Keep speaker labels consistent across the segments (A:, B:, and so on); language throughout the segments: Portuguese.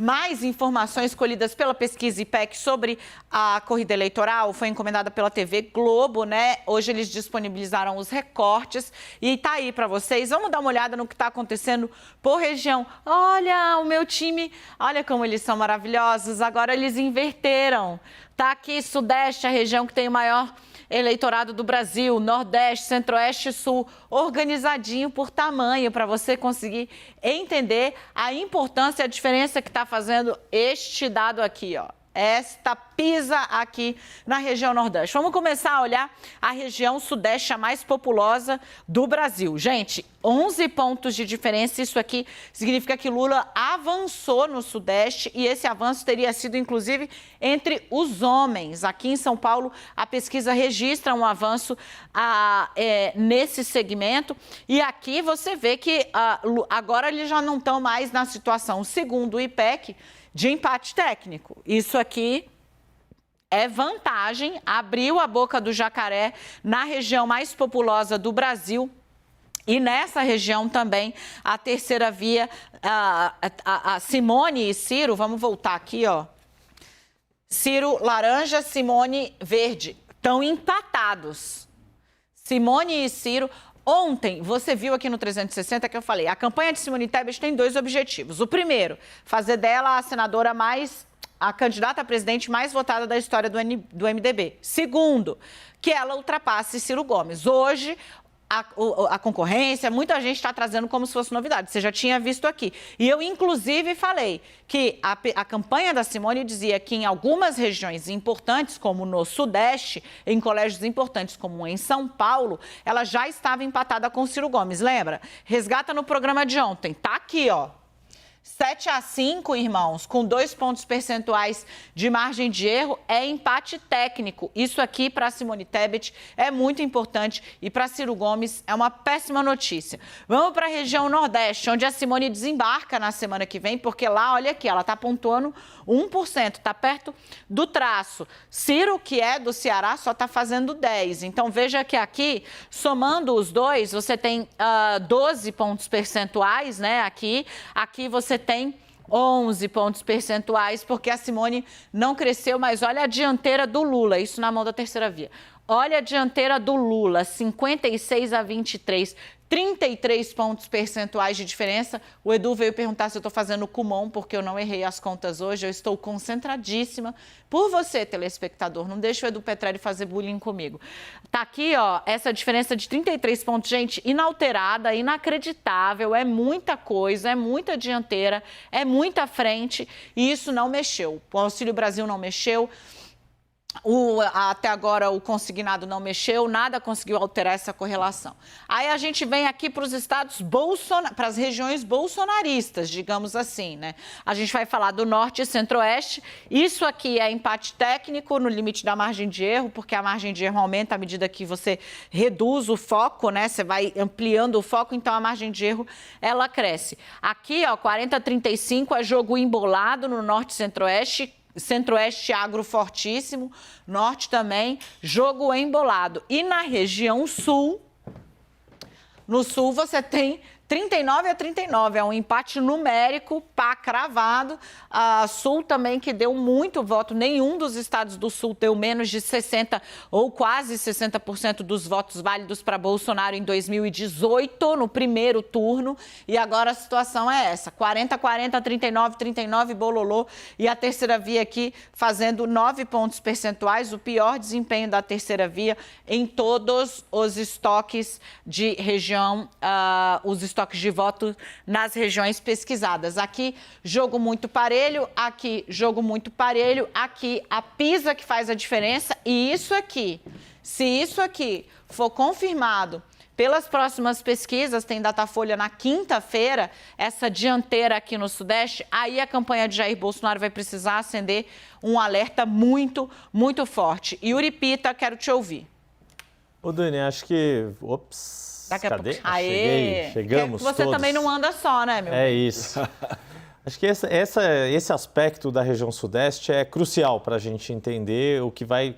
A: Mais informações colhidas pela pesquisa IPEC sobre a corrida eleitoral foi encomendada pela TV Globo, né? Hoje eles disponibilizaram os recortes e tá aí para vocês. Vamos dar uma olhada no que está acontecendo por região. Olha, o meu time, olha como eles são maravilhosos. Agora eles inverteram. Tá aqui Sudeste, a região que tem o maior eleitorado do Brasil, Nordeste, Centro-Oeste e Sul, organizadinho por tamanho, para você conseguir entender a importância e a diferença que está fazendo este dado aqui, ó. Esta pisa aqui na região Nordeste. Vamos começar a olhar a região Sudeste, a mais populosa do Brasil. Gente, 11 pontos de diferença. Isso aqui significa que Lula avançou no Sudeste e esse avanço teria sido, inclusive, entre os homens. Aqui em São Paulo, a pesquisa registra um avanço nesse segmento. E aqui você vê que agora eles já não estão mais na situação, segundo o IPEC, de empate técnico. Isso aqui é vantagem, abriu a boca do jacaré na região mais populosa do Brasil. E nessa região também, a terceira via, a Simone e Ciro, vamos voltar aqui, ó. Ciro laranja, Simone verde, estão empatados. Simone e Ciro. Ontem, você viu aqui no 360 que eu falei, a campanha de Simone Tebet tem dois objetivos. O primeiro, fazer dela a candidata a presidente mais votada da história do MDB. Segundo, que ela ultrapasse Ciro Gomes. Hoje, a concorrência, muita gente está trazendo como se fosse novidade. Você já tinha visto aqui. E eu, inclusive, falei que a campanha da Simone dizia que em algumas regiões importantes, como no Sudeste, em colégios importantes, como em São Paulo, ela já estava empatada com Ciro Gomes. Lembra? Resgata no programa de ontem. Tá aqui, ó. 7-5, irmãos, com 2 pontos percentuais de margem de erro, é empate técnico. Isso aqui, para Simone Tebet, é muito importante e para Ciro Gomes é uma péssima notícia. Vamos para a região Nordeste, onde a Simone desembarca na semana que vem, porque lá, olha aqui, ela está pontuando 1%, está perto do traço. Ciro, que é do Ceará, só está fazendo 10%. Então, veja que aqui, somando os dois, você tem 12 pontos percentuais, né? Aqui você tem 11 pontos percentuais, porque a Simone não cresceu, mas olha a dianteira do Lula, isso na mão da terceira via. Olha a dianteira do Lula, 56-23, 33 pontos percentuais de diferença. O Edu veio perguntar se eu estou fazendo Kumon, porque eu não errei as contas hoje. Eu estou concentradíssima por você, telespectador. Não deixa o Edu Petrelli fazer bullying comigo. Tá aqui, ó, essa diferença de 33 pontos, gente, inalterada, inacreditável. É muita coisa, é muita dianteira, é muita frente e isso não mexeu. O Auxílio Brasil não mexeu. Até agora o consignado não mexeu, nada conseguiu alterar essa correlação. Aí a gente vem aqui para os estados para as regiões bolsonaristas, digamos assim, né? A gente vai falar do Norte e Centro-Oeste. Isso aqui é empate técnico no limite da margem de erro, porque a margem de erro aumenta à medida que você reduz o foco, né? Você vai ampliando o foco, então a margem de erro ela cresce. Aqui, ó, 40-35 é jogo embolado no Norte e Centro-Oeste. Centro-Oeste agro fortíssimo, Norte também, jogo embolado. E na região Sul, no Sul você tem 39-39, é um empate numérico, pá, cravado. Sul também que deu muito voto, nenhum dos estados do Sul deu menos de 60% ou quase 60% dos votos válidos para Bolsonaro em 2018, no primeiro turno. E agora a situação é essa, 40-40, 39-39, bololô. E a terceira via aqui fazendo 9 pontos percentuais, o pior desempenho da terceira via em todos os estoques de região, os estoques de voto nas regiões pesquisadas. Aqui, jogo muito parelho, aqui, jogo muito parelho, aqui, a PISA que faz a diferença. E isso aqui, se isso aqui for confirmado pelas próximas pesquisas, tem Datafolha na quinta-feira, essa dianteira aqui no Sudeste, aí a campanha de Jair Bolsonaro vai precisar acender um alerta muito, muito forte. Yuri Pita, quero te ouvir.
B: Ô, Dani, acho que... Ops,
A: Daqui a
B: cadê?
A: Pouco. Aê!
B: Chegamos
A: você
B: todos.
A: Também não anda só, né, meu?
B: É isso. Acho que esse aspecto da região sudeste é crucial para a gente entender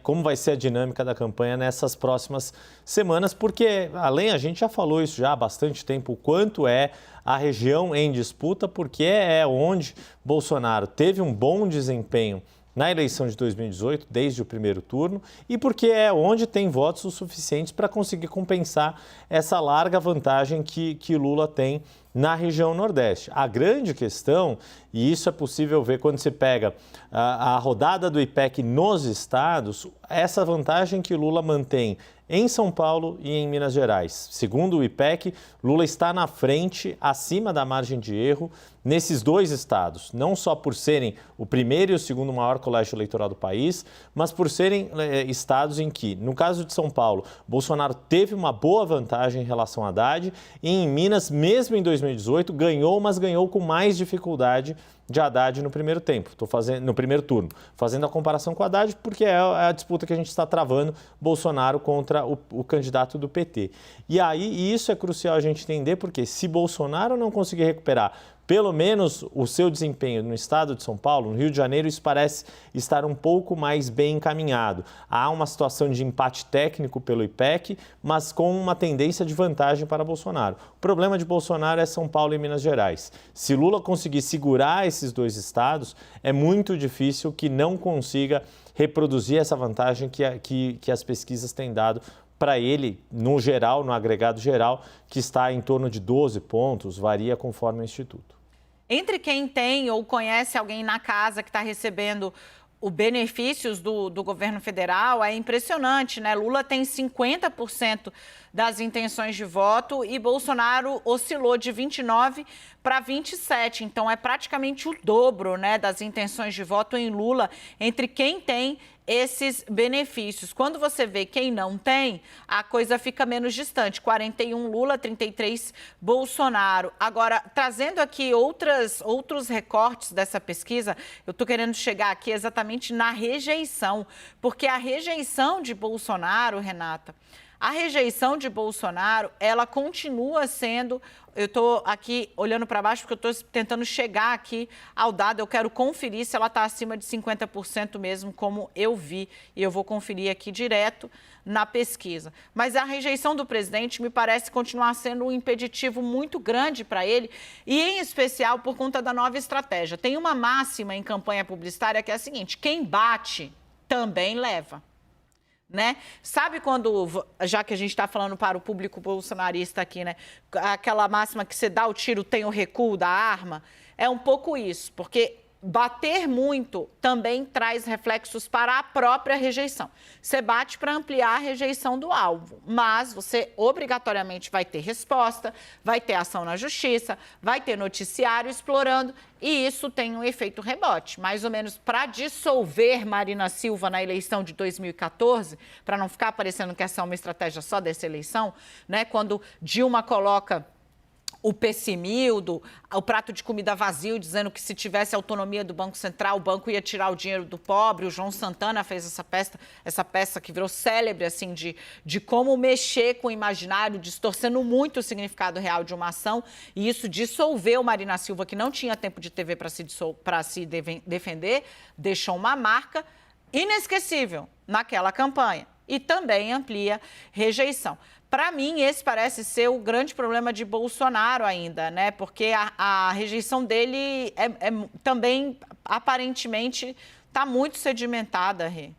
B: como vai ser a dinâmica da campanha nessas próximas semanas, porque a gente já falou isso já há bastante tempo, o quanto é a região em disputa, porque é onde Bolsonaro teve um bom desempenho na eleição de 2018, desde o primeiro turno, e porque é onde tem votos o suficientes para conseguir compensar essa larga vantagem que Lula tem na região Nordeste. A grande questão, e isso é possível ver quando você pega a rodada do IPEC nos estados, essa vantagem que Lula mantém em São Paulo e em Minas Gerais. Segundo o IPEC, Lula está na frente, acima da margem de erro, nesses dois estados, não só por serem o primeiro e o segundo maior colégio eleitoral do país, mas por serem estados em que, no caso de São Paulo, Bolsonaro teve uma boa vantagem em relação a Haddad, e em Minas, mesmo em 2018, ganhou, mas ganhou com mais dificuldade de Haddad no primeiro tempo, no primeiro turno, fazendo a comparação com Haddad, porque é a disputa que a gente está travando, Bolsonaro contra o candidato do PT. E aí, isso é crucial a gente entender, porque se Bolsonaro não conseguir recuperar pelo menos o seu desempenho no estado de São Paulo, no Rio de Janeiro, isso parece estar um pouco mais bem encaminhado. Há uma situação de empate técnico pelo IPEC, mas com uma tendência de vantagem para Bolsonaro. O problema de Bolsonaro é São Paulo e Minas Gerais. Se Lula conseguir segurar esses dois estados, é muito difícil que não consiga reproduzir essa vantagem que as pesquisas têm dado para ele, no geral, no agregado geral, que está em torno de 12 pontos, varia conforme o Instituto.
A: Entre quem tem ou conhece alguém na casa que está recebendo os benefícios do governo federal, é impressionante, né? Lula tem 50% das intenções de voto e Bolsonaro oscilou de 29% para 27%. Então, é praticamente o dobro, né, das intenções de voto em Lula entre quem tem esses benefícios. Quando você vê quem não tem, a coisa fica menos distante. 41 Lula, 33 Bolsonaro. Agora, trazendo aqui outros recortes dessa pesquisa, eu estou querendo chegar aqui exatamente na rejeição, porque a rejeição de Bolsonaro, Renata, a rejeição de Bolsonaro, ela continua sendo... Eu estou aqui olhando para baixo porque eu estou tentando chegar aqui ao dado. Eu quero conferir se ela está acima de 50% mesmo, como eu vi. E eu vou conferir aqui direto na pesquisa. Mas a rejeição do presidente me parece continuar sendo um impeditivo muito grande para ele, e em especial por conta da nova estratégia. Tem uma máxima em campanha publicitária que é a seguinte: quem bate também leva. Né? Sabe quando, já que a gente está falando para o público bolsonarista aqui, né? Aquela máxima que você dá o tiro, tem o recuo da arma? É um pouco isso, porque bater muito também traz reflexos para a própria rejeição. Você bate para ampliar a rejeição do alvo, mas você obrigatoriamente vai ter resposta, vai ter ação na justiça, vai ter noticiário explorando, e isso tem um efeito rebote. Mais ou menos para dissolver Marina Silva na eleição de 2014, para não ficar parecendo que essa é uma estratégia só dessa eleição, né? Quando Dilma coloca o pessimildo, o prato de comida vazio, dizendo que se tivesse autonomia do Banco Central, o banco ia tirar o dinheiro do pobre. O João Santana fez essa peça que virou célebre, assim, de como mexer com o imaginário, distorcendo muito o significado real de uma ação, e isso dissolveu Marina Silva, que não tinha tempo de TV para se defender, deixou uma marca inesquecível naquela campanha e também amplia rejeição. Para mim, esse parece ser o grande problema de Bolsonaro ainda, né? Porque a rejeição dele também, aparentemente, está muito sedimentada, Rê.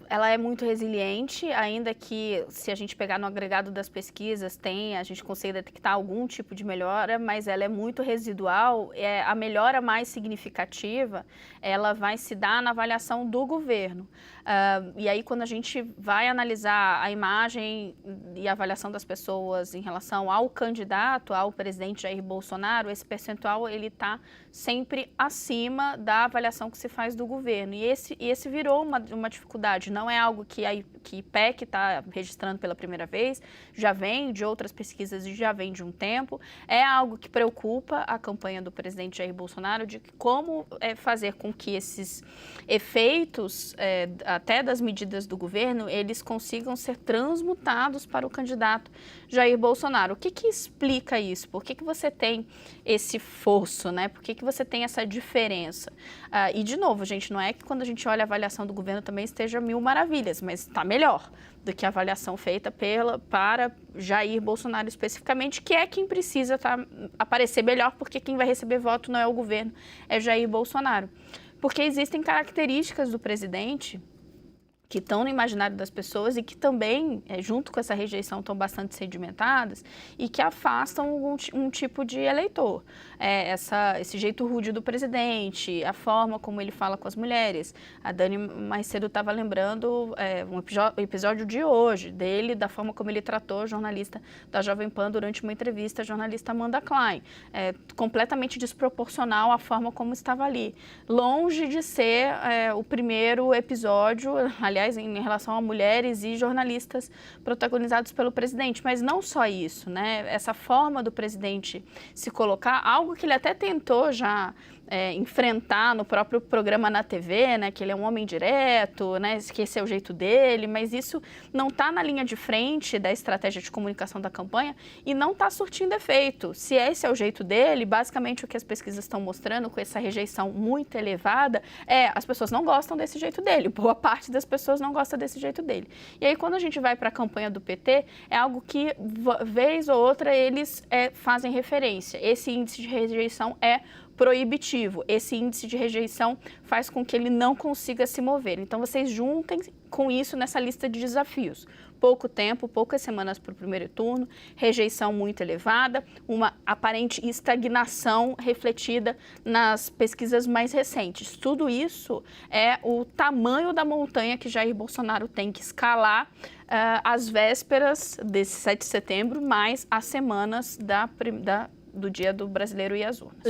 C: Ela é muito resiliente, ainda que, se a gente pegar no agregado das pesquisas, a gente consegue detectar algum tipo de melhora, mas ela é muito residual. A melhora mais significativa, ela vai se dar na avaliação do governo. E aí, quando a gente vai analisar a imagem e a avaliação das pessoas em relação ao candidato, ao presidente Jair Bolsonaro, esse percentual ele está sempre acima da avaliação que se faz do governo. E esse virou uma dificuldade dificuldade. Não é algo que a IPEC está registrando pela primeira vez, já vem de outras pesquisas e já vem de um tempo. É algo que preocupa a campanha do presidente Jair Bolsonaro, de como fazer com que esses efeitos, até das medidas do governo, eles consigam ser transmutados para o candidato Jair Bolsonaro. O que explica isso? Por que você tem esse fosso, né? Por que você tem essa diferença? E, de novo, gente, não é que quando a gente olha a avaliação do governo também esteja mil maravilhas, mas está melhor do que a avaliação feita para Jair Bolsonaro especificamente, que é quem precisa aparecer melhor, porque quem vai receber voto não é o governo, é Jair Bolsonaro. Porque existem características do presidente que estão no imaginário das pessoas e que também, junto com essa rejeição, estão bastante sedimentadas e que afastam um tipo de eleitor. Esse jeito rude do presidente, a forma como ele fala com as mulheres. A Dani mais cedo estava lembrando um episódio de hoje, dele, da forma como ele tratou a jornalista da Jovem Pan durante uma entrevista, a jornalista Amanda Klein. Completamente desproporcional a forma como estava ali. Longe de ser o primeiro episódio, aliás, em relação a mulheres e jornalistas protagonizados pelo presidente, mas não só isso, né? Essa forma do presidente se colocar, algo que ele até tentou já enfrentar no próprio programa na TV, né? Que ele é um homem direto, né? Que esse é o jeito dele, mas isso não está na linha de frente da estratégia de comunicação da campanha e não está surtindo efeito. Se esse é o jeito dele, basicamente o que as pesquisas estão mostrando com essa rejeição muito elevada as pessoas não gostam desse jeito dele, boa parte das pessoas não gosta desse jeito dele. E aí quando a gente vai para a campanha do PT, é algo que vez ou outra eles fazem referência. Esse índice de rejeição é proibitivo. Esse índice de rejeição faz com que ele não consiga se mover. Então, vocês juntem com isso nessa lista de desafios. Pouco tempo, poucas semanas para o primeiro turno, rejeição muito elevada, uma aparente estagnação refletida nas pesquisas mais recentes. Tudo isso é o tamanho da montanha que Jair Bolsonaro tem que escalar às vésperas desse 7 de setembro, mais as semanas do Dia do Brasileiro e as urnas.